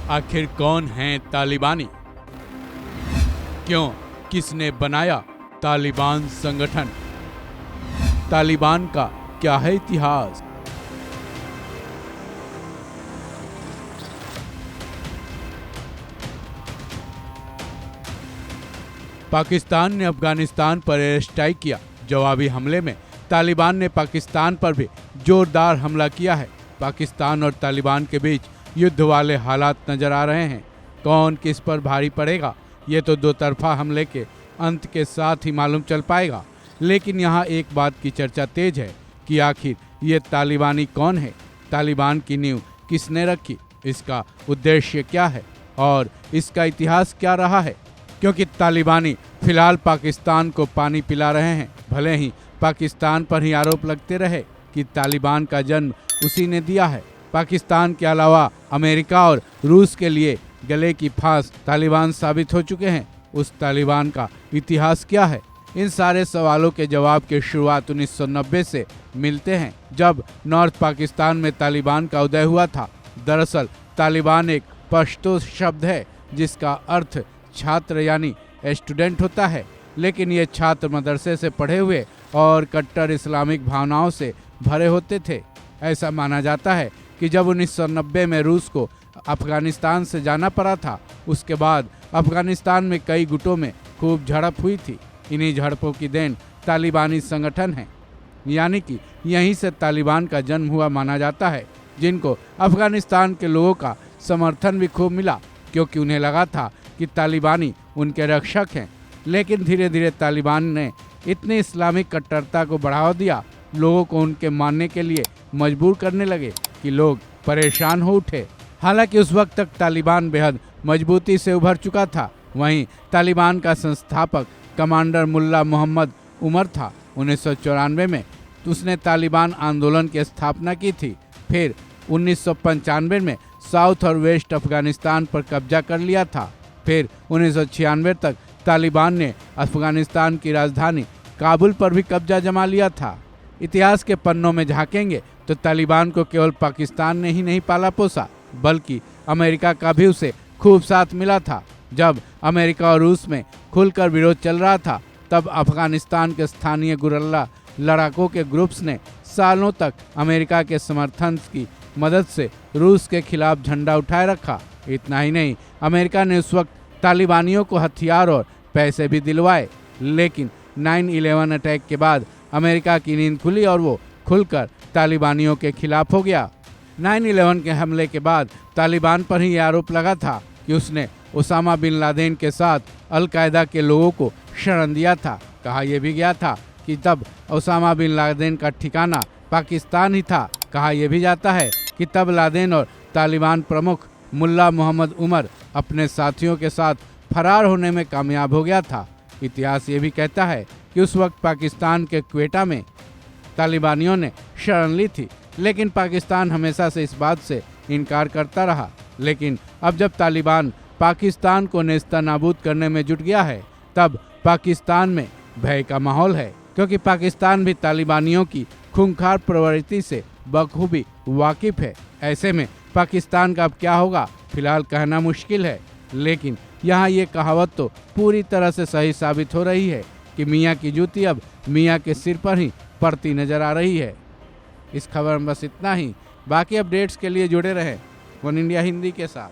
आखिर कौन हैं तालिबानी? क्यों, किसने बनाया तालिबान संगठन? तालिबान का क्या है इतिहास? पाकिस्तान ने अफगानिस्तान पर एयर स्ट्राइक किया। जवाबी हमले में तालिबान ने पाकिस्तान पर भी जोरदार हमला किया है। पाकिस्तान और तालिबान के बीच युद्ध वाले हालात नजर आ रहे हैं। कौन किस पर भारी पड़ेगा, ये तो दो तरफा हमले के अंत के साथ ही मालूम चल पाएगा। लेकिन यहाँ एक बात की चर्चा तेज है कि आखिर ये तालिबानी कौन है, तालिबान की नींव किसने रखी, इसका उद्देश्य क्या है और इसका इतिहास क्या रहा है। क्योंकि तालिबानी फिलहाल पाकिस्तान को पानी पिला रहे हैं। भले ही पाकिस्तान पर ही आरोप लगते रहे कि तालिबान का जन्म उसी ने दिया है। पाकिस्तान के अलावा अमेरिका और रूस के लिए गले की फांस तालिबान साबित हो चुके हैं। उस तालिबान का इतिहास क्या है? इन सारे सवालों के जवाब की शुरुआत 1990 से मिलते हैं, जब नॉर्थ पाकिस्तान में तालिबान का उदय हुआ था। दरअसल तालिबान एक पश्तो शब्द है जिसका अर्थ छात्र यानी स्टूडेंट होता है। लेकिन ये छात्र मदरसे से पढ़े हुए और कट्टर इस्लामिक भावनाओं से भरे होते थे। ऐसा माना जाता है कि जब 1990 में रूस को अफगानिस्तान से जाना पड़ा था, उसके बाद अफगानिस्तान में कई गुटों में खूब झड़प हुई थी। इन्हीं झड़पों की देन तालिबानी संगठन है, यानी कि यहीं से तालिबान का जन्म हुआ माना जाता है, जिनको अफगानिस्तान के लोगों का समर्थन भी खूब मिला, क्योंकि उन्हें लगा था कि तालिबानी उनके रक्षक हैं। लेकिन धीरे धीरे तालिबान ने इतनी इस्लामिक कट्टरता को बढ़ावा दिया, लोगों को उनके मानने के लिए मजबूर करने लगे कि लोग परेशान हो उठे। हालांकि उस वक्त तक तालिबान बेहद मजबूती से उभर चुका था। वहीं तालिबान का संस्थापक कमांडर मुल्ला मोहम्मद उमर था। 1994 में उसने तालिबान आंदोलन की स्थापना की थी। फिर 1995 में साउथ और वेस्ट अफगानिस्तान पर कब्जा कर लिया था। फिर 1996 तक तालिबान ने अफगानिस्तान की राजधानी काबुल पर भी कब्जा जमा लिया था। इतिहास के पन्नों में झांकेंगे तो तालिबान को केवल पाकिस्तान ने ही नहीं पाला पोसा, बल्कि अमेरिका का भी उसे खूब साथ मिला था। जब अमेरिका और रूस में खुलकर विरोध चल रहा था, तब अफगानिस्तान के स्थानीय गुर्रिल्ला लड़ाकों के ग्रुप्स ने सालों तक अमेरिका के समर्थन की मदद से रूस के खिलाफ झंडा उठाए रखा। इतना ही नहीं, अमेरिका ने उस वक्त तालिबानियों को हथियार और पैसे भी दिलवाए। लेकिन 9/11 अटैक के बाद अमेरिका की नींद खुली और वो खुलकर तालिबानियों के खिलाफ हो गया। 9/11 के हमले के बाद तालिबान पर ही आरोप लगा था कि उसने ओसामा बिन लादेन के साथ अल-कायदा के लोगों को शरण दिया था। कहा यह भी गया था कि तब ओसामा बिन लादेन का ठिकाना पाकिस्तान ही था। कहा यह भी जाता है कि तब लादेन और तालिबान प्रमुख मुल्ला मोहम्मद उमर अपने साथियों के साथ फरार होने में कामयाब हो गया था। इतिहास ये भी कहता है कि उस वक्त पाकिस्तान के क्वेटा में तालिबानियों ने शरण ली थी, लेकिन पाकिस्तान हमेशा से इस बात से इनकार करता रहा। लेकिन अब जब तालिबान पाकिस्तान को नेस्तनाबूद करने में जुट गया है, तब पाकिस्तान में भय का माहौल है, क्योंकि पाकिस्तान भी तालिबानियों की खूंखार प्रवृत्ति से बखूबी वाकिफ है। ऐसे में पाकिस्तान का अब क्या होगा, फिलहाल कहना मुश्किल है। लेकिन यहाँ ये कहावत तो पूरी तरह से सही साबित हो रही है कि मियाँ की जूती अब मियाँ के सिर पर ही पड़ती नजर आ रही है। इस खबर में बस इतना ही। बाकी अपडेट्स के लिए जुड़े रहें वन इंडिया हिंदी के साथ।